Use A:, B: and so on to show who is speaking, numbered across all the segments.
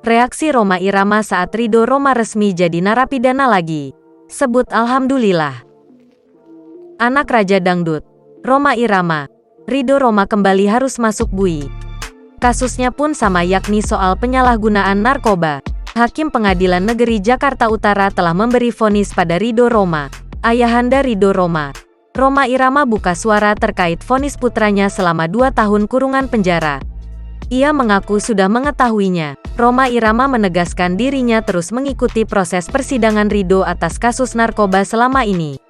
A: Reaksi Rhoma Irama saat Ridho Rhoma resmi jadi narapidana lagi. Sebut alhamdulillah. Anak Raja Dangdut, Rhoma Irama, Ridho Rhoma kembali harus masuk bui. Kasusnya pun sama, yakni soal penyalahgunaan narkoba. Hakim Pengadilan Negeri Jakarta Utara telah memberi vonis pada Ridho Rhoma. Ayahanda Ridho Rhoma, Rhoma Irama buka suara terkait vonis putranya selama 2 tahun kurungan penjara. Ia mengaku sudah mengetahuinya. Rhoma Irama menegaskan dirinya terus mengikuti proses persidangan Ridho atas kasus narkoba selama ini.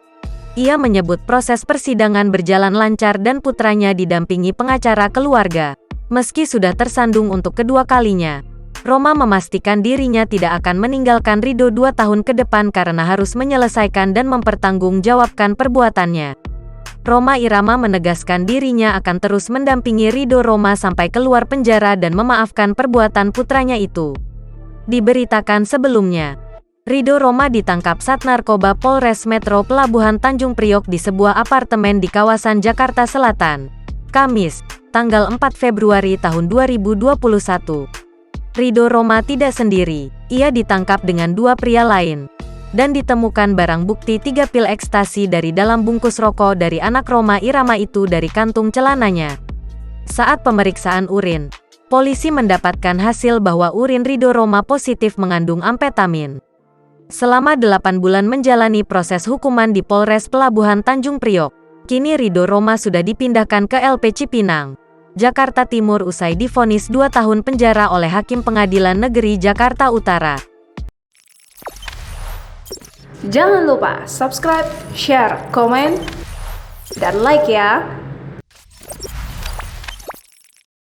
A: Ia menyebut proses persidangan berjalan lancar dan putranya didampingi pengacara keluarga. Meski sudah tersandung untuk kedua kalinya, Rhoma memastikan dirinya tidak akan meninggalkan Ridho 2 tahun ke depan karena harus menyelesaikan dan mempertanggungjawabkan perbuatannya. Rhoma Irama menegaskan dirinya akan terus mendampingi Ridho Rhoma sampai keluar penjara dan memaafkan perbuatan putranya itu. Diberitakan sebelumnya, Ridho Rhoma ditangkap Sat Narkoba Polres Metro Pelabuhan Tanjung Priok di sebuah apartemen di kawasan Jakarta Selatan, Kamis, tanggal 4 Februari tahun 2021. Ridho Rhoma tidak sendiri, ia ditangkap dengan 2 pria lain, dan ditemukan barang bukti 3 pil ekstasi dari dalam bungkus rokok dari anak Rhoma Irama itu dari kantung celananya. Saat pemeriksaan urin, polisi mendapatkan hasil bahwa urin Ridho Rhoma positif mengandung amfetamin. Selama 8 bulan menjalani proses hukuman di Polres Pelabuhan Tanjung Priok, kini Ridho Rhoma sudah dipindahkan ke LP Cipinang, Jakarta Timur usai divonis 2 tahun penjara oleh Hakim Pengadilan Negeri Jakarta Utara.
B: Jangan lupa subscribe, share, komen, dan like ya!